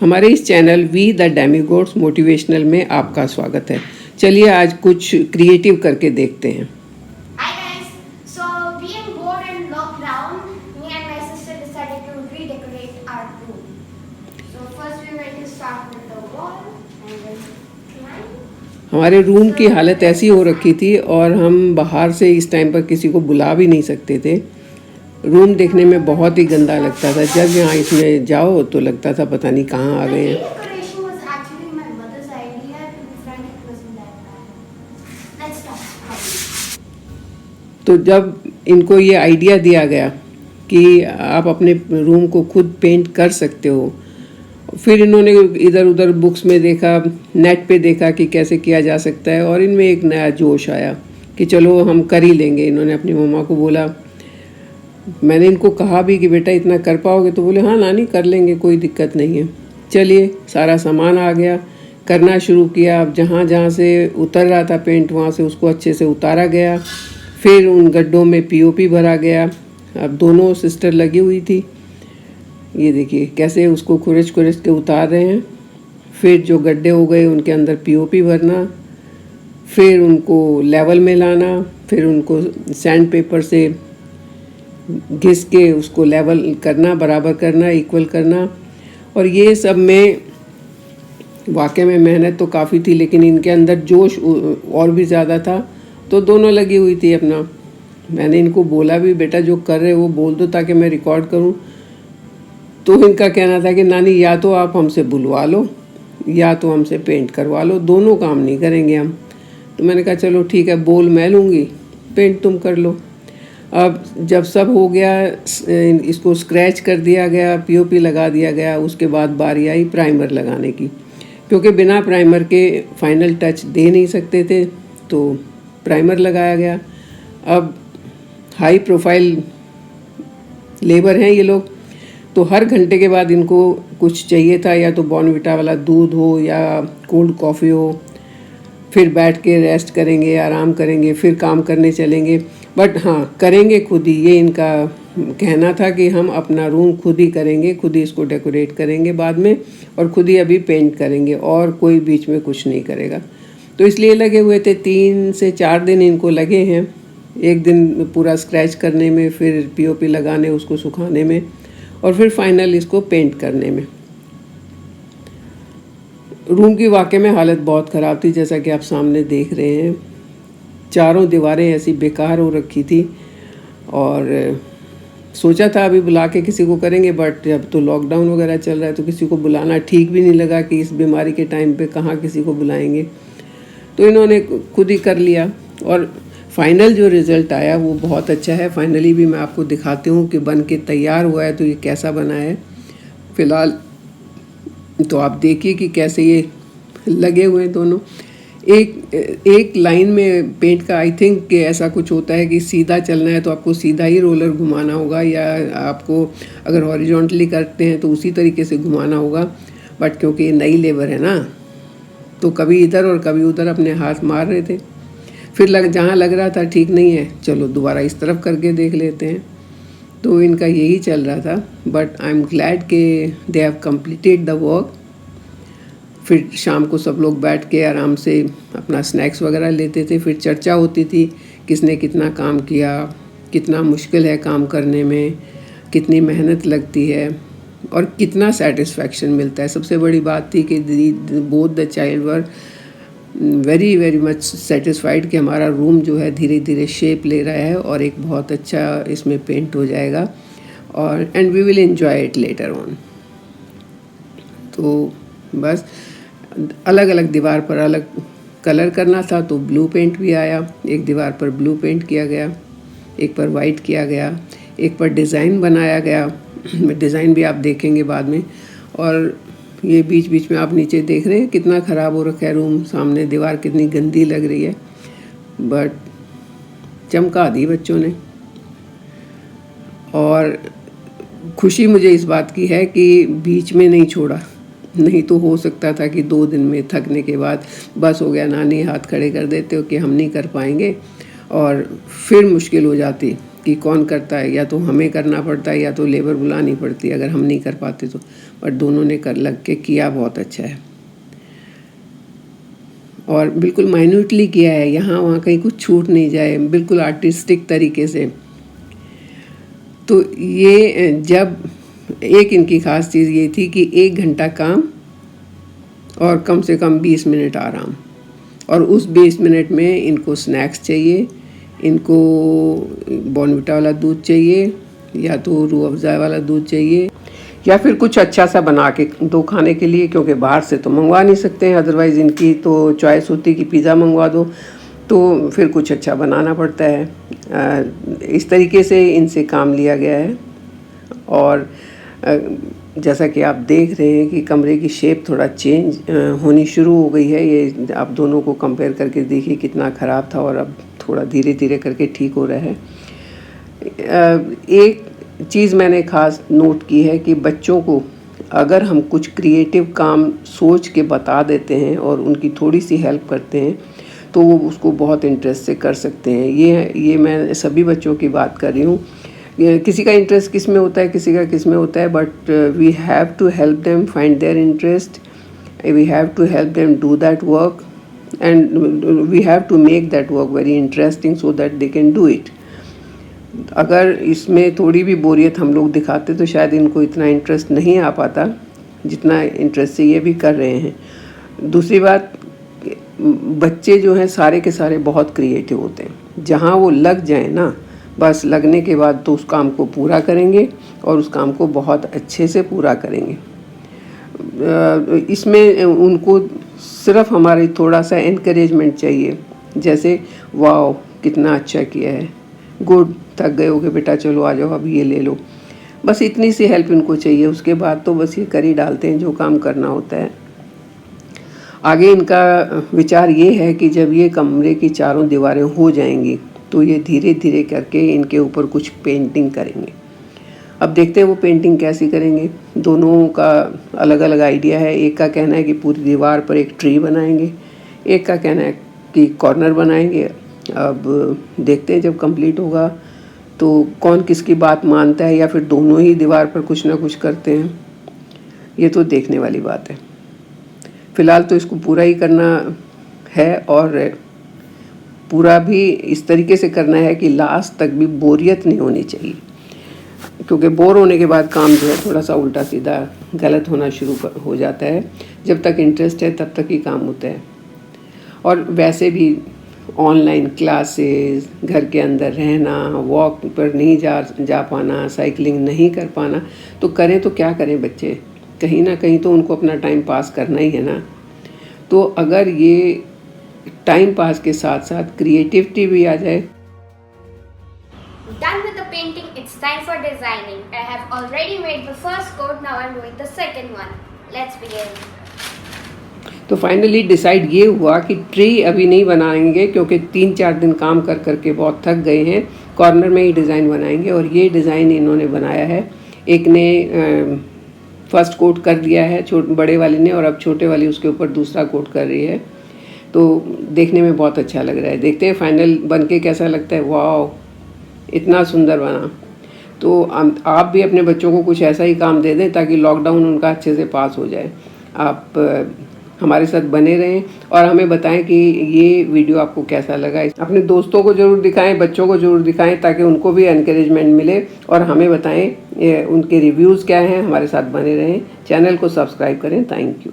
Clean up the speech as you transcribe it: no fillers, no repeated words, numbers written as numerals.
हमारे इस channel we the demigods motivational में आपका स्वागत है। चलिए आज कुछ क्रिएटिव करके देखते हैं। Hi guys, so being bored in lockdown, me and my sister decided to redecorate our room. So first we went to start with the wall and then climb. हमारे रूम की हालत ऐसी हो रखी थी और हम बाहर से इस टाइम पर किसी को बुला भी नहीं सकते थे। रूम देखने में बहुत ही गंदा लगता था। जब यहाँ इसमें जाओ तो लगता था पता नहीं कहाँ आ The गए हैं। redecoration was actually my mother's idea. To be frank, it wasn't that bad. Let's start. तो जब इनको ये आइडिया दिया गया कि आप अपने रूम को खुद पेंट कर सकते हो, फिर इन्होंने इधर उधर बुक्स में देखा, नेट पे देखा कि कैसे किया जा सकता है और इनमें एक नया जोश आया कि चलो हम कर ही लेंगे। इन्होंने अपनी मम्मा को बोला, मैंने इनको कहा भी कि बेटा इतना कर पाओगे, तो बोले हाँ नानी कर लेंगे, कोई दिक्कत नहीं है। चलिए सारा सामान आ गया, करना शुरू किया। अब जहाँ जहाँ से उतर रहा था पेंट वहाँ से उसको अच्छे से उतारा गया। फिर उन गड्ढों में पीओपी भरा गया। अब दोनों सिस्टर लगी हुई थी, ये देखिए कैसे उसको खुरच खुरच के उतार रहे हैं। फिर जो गड्ढे हो गए उनके अंदर पीओपी भरना, फिर उनको लेवल में लाना, फिर उनको सैंड पेपर से घिस के उसको लेवल करना, बराबर करना, इक्वल करना। और ये सब में वाकई में मेहनत तो काफ़ी थी, लेकिन इनके अंदर जोश और भी ज़्यादा था। तो दोनों लगी हुई थी अपना। मैंने इनको बोला भी बेटा जो कर रहे हो वो बोल दो ताकि मैं रिकॉर्ड करूं। तो इनका कहना था कि नानी या तो आप हमसे बुलवा लो या तो हमसे पेंट करवा लो, दोनों काम नहीं करेंगे हम। तो मैंने कहा चलो ठीक है, बोल मैं लूँगी, पेंट तुम कर लो। अब जब सब हो गया, इसको स्क्रैच कर दिया गया, पीओपी लगा दिया गया। उसके बाद बारी आई प्राइमर लगाने की, क्योंकि बिना प्राइमर के फाइनल टच दे नहीं सकते थे, तो प्राइमर लगाया गया। अब हाई प्रोफाइल लेबर हैं ये लोग, तो हर घंटे के बाद इनको कुछ चाहिए था, या तो बॉर्नविटा वाला दूध हो या कोल्ड कॉफ़ी हो। फिर बैठ के रेस्ट करेंगे, आराम करेंगे, फिर काम करने चलेंगे। बट हाँ, करेंगे खुद ही, ये इनका कहना था कि हम अपना रूम खुद ही करेंगे, खुद ही इसको डेकोरेट करेंगे बाद में, और खुद ही अभी पेंट करेंगे और कोई बीच में कुछ नहीं करेगा। तो इसलिए लगे हुए थे, 3 से 4 दिन इनको लगे हैं। एक दिन पूरा स्क्रैच करने में, फिर पीओपी लगाने, उसको सुखाने में, और फिर फाइनल इसको पेंट करने में। रूम की वाकई में हालत बहुत ख़राब थी, जैसा कि आप सामने देख रहे हैं। चारों दीवारें ऐसी बेकार हो रखी थी, और सोचा था अभी बुला के किसी को करेंगे, बट अब तो लॉकडाउन वगैरह चल रहा है तो किसी को बुलाना ठीक भी नहीं लगा कि इस बीमारी के टाइम पे कहाँ किसी को बुलाएंगे। तो इन्होंने खुद ही कर लिया, और फाइनल जो रिज़ल्ट आया वो बहुत अच्छा है। फाइनली भी मैं आपको दिखाती हूँ कि बन के तैयार हुआ है तो ये कैसा बना है। फ़िलहाल तो आप देखिए कि कैसे ये लगे हुए हैं दोनों। एक लाइन में पेंट का आई थिंक कि ऐसा कुछ होता है कि सीधा चलना है तो आपको सीधा ही रोलर घुमाना होगा, या आपको अगर हॉरिजॉन्टली करते हैं तो उसी तरीके से घुमाना होगा। बट क्योंकि ये नई लेबर है ना, तो कभी इधर और कभी उधर अपने हाथ मार रहे थे। फिर जहाँ लग रहा था ठीक नहीं है, चलो दोबारा इस तरफ करके देख लेते हैं। तो इनका यही चल रहा था। बट आई एम ग्लैड कि they have completed the work. फिर शाम को सब लोग बैठ के आराम से अपना स्नैक्स वगैरह लेते थे। फिर चर्चा होती थी किसने कितना काम किया, कितना मुश्किल है काम करने में, कितनी मेहनत लगती है और कितना सेटिस्फैक्शन मिलता है। सबसे बड़ी बात थी कि both the child were very very much satisfied कि हमारा रूम जो है धीरे धीरे शेप ले रहा है और एक बहुत अच्छा इसमें पेंट हो जाएगा, और and we will enjoy it later on. तो बस अलग अलग दीवार पर अलग कलर करना था, तो ब्लू पेंट भी आया। एक दीवार पर ब्लू पेंट किया गया, एक पर वाइट किया गया, एक पर डिज़ाइन बनाया गया। डिज़ाइन भी आप देखेंगे बाद में। और ये बीच बीच में आप नीचे देख रहे हैं कितना ख़राब हो रखा है रूम। सामने दीवार कितनी गंदी लग रही है, बट चमका दी बच्चों ने। और खुशी मुझे इस बात की है कि बीच में नहीं छोड़ा, नहीं तो हो सकता था कि 2 दिन में थकने के बाद बस हो गया, नानी हाथ खड़े कर देते हो कि हम नहीं कर पाएंगे, और फिर मुश्किल हो जाती कि कौन करता है, या तो हमें करना पड़ता है या तो लेबर बुलानी पड़ती अगर हम नहीं कर पाते तो। और दोनों ने कर लग के किया बहुत अच्छा है और बिल्कुल माइन्यूटली किया है, यहाँ वहाँ कहीं कुछ छूट नहीं जाए, बिल्कुल आर्टिस्टिक तरीके से। तो ये जब एक इनकी ख़ास चीज़ ये थी कि 1 घंटा काम और कम से कम 20 मिनट आराम, और उस 20 मिनट में इनको स्नैक्स चाहिए, इनको बॉर्नविटा वाला दूध चाहिए या तो रूह अफ़ज़ा वाला दूध चाहिए या फिर कुछ अच्छा सा बना के दो खाने के लिए, क्योंकि बाहर से तो मंगवा नहीं सकते हैं, अदरवाइज़ इनकी तो चॉइस होती कि पिज़्ज़ा मंगवा दो, तो फिर कुछ अच्छा बनाना पड़ता है। इस तरीके से इनसे काम लिया गया है और जैसा कि आप देख रहे हैं कि कमरे की शेप थोड़ा चेंज होनी शुरू हो गई है। ये आप दोनों को कंपेयर करके देखिए कितना ख़राब था और अब थोड़ा धीरे धीरे करके ठीक हो रहा है। एक चीज़ मैंने ख़ास नोट की है कि बच्चों को अगर हम कुछ क्रिएटिव काम सोच के बता देते हैं और उनकी थोड़ी सी हेल्प करते हैं तो वो उसको बहुत इंटरेस्ट से कर सकते हैं। ये मैं सभी बच्चों की बात कर रही हूँ। किसी का इंटरेस्ट किस में होता है, किसी का किस में होता है, but we have to help them find their interest, we have to help them do that work and we have to make that work very interesting so that they can do it. अगर इसमें थोड़ी भी बोरियत हम लोग दिखाते तो शायद इनको इतना इंटरेस्ट नहीं आ पाता जितना इंटरेस्ट से ये भी कर रहे हैं। दूसरी बात, बच्चे जो हैं सारे के सारे बहुत क्रिएटिव होते हैं, जहाँ वो लग जाए ना, बस लगने के बाद तो उस काम को पूरा करेंगे और उस काम को बहुत अच्छे से पूरा करेंगे। इसमें उनको सिर्फ हमारी थोड़ा सा एनकरेजमेंट चाहिए, जैसे वाह कितना अच्छा किया है, गुड, थक गए होगे बेटा, चलो आ जाओ अभी ये ले लो, बस इतनी सी हेल्प इनको चाहिए। उसके बाद तो बस ये कर ही डालते हैं जो काम करना होता है। आगे इनका विचार ये है कि जब ये कमरे की चारों दीवारें हो जाएंगी तो ये धीरे धीरे करके इनके ऊपर कुछ पेंटिंग करेंगे। अब देखते हैं वो पेंटिंग कैसी करेंगे। दोनों का अलग अलग आइडिया है। एक का कहना है कि पूरी दीवार पर एक ट्री बनाएंगे, एक का कहना है कि कॉर्नर बनाएंगे। अब देखते हैं जब कंप्लीट होगा तो कौन किसकी बात मानता है या फिर दोनों ही दीवार पर कुछ ना कुछ करते हैं, ये तो देखने वाली बात है। फ़िलहाल तो इसको पूरा ही करना है और पूरा भी इस तरीके से करना है कि लास्ट तक भी बोरियत नहीं होनी चाहिए, क्योंकि बोर होने के बाद काम जो है थोड़ा सा उल्टा सीधा गलत होना शुरू हो जाता है। जब तक इंटरेस्ट है तब तक ही काम होता है। और वैसे भी ऑनलाइन क्लासेस, घर के अंदर रहना, वॉक पर नहीं जा पाना, साइकिलिंग नहीं कर पाना, तो करें तो क्या करें बच्चे, कहीं ना कहीं तो उनको अपना टाइम पास करना ही है ना। तो अगर ये टाइम पास के साथ साथ क्रिएटिविटी भी आ जाए। Done with the painting, it's time for designing. I have already made the first coat, now I'm doing the second one. Let's begin. तो फाइनली डिसाइड ये हुआ कि ट्री अभी नहीं बनाएंगे, क्योंकि 3-4 दिन काम कर करके बहुत थक गए हैं। कॉर्नर में ही डिज़ाइन बनाएंगे और ये डिज़ाइन इन्होंने बनाया है। एक ने फर्स्ट कोट कर दिया है बड़े वाले ने, और अब छोटे वाली उसके ऊपर दूसरा कोट कर रही है। तो देखने में बहुत अच्छा लग रहा है। देखते हैं फाइनल बन के कैसा लगता है। वाह, इतना सुंदर बना। तो आप भी अपने बच्चों को कुछ ऐसा ही काम दे दें ताकि लॉकडाउन उनका अच्छे से पास हो जाए। आप हमारे साथ बने रहें और हमें बताएं कि ये वीडियो आपको कैसा लगा। अपने दोस्तों को ज़रूर दिखाएं, बच्चों को ज़रूर दिखाएं, ताकि उनको भी एनकरेजमेंट मिले, और हमें बताएं उनके रिव्यूज़ क्या हैं। हमारे साथ बने रहें, चैनल को सब्सक्राइब करें। Thank you.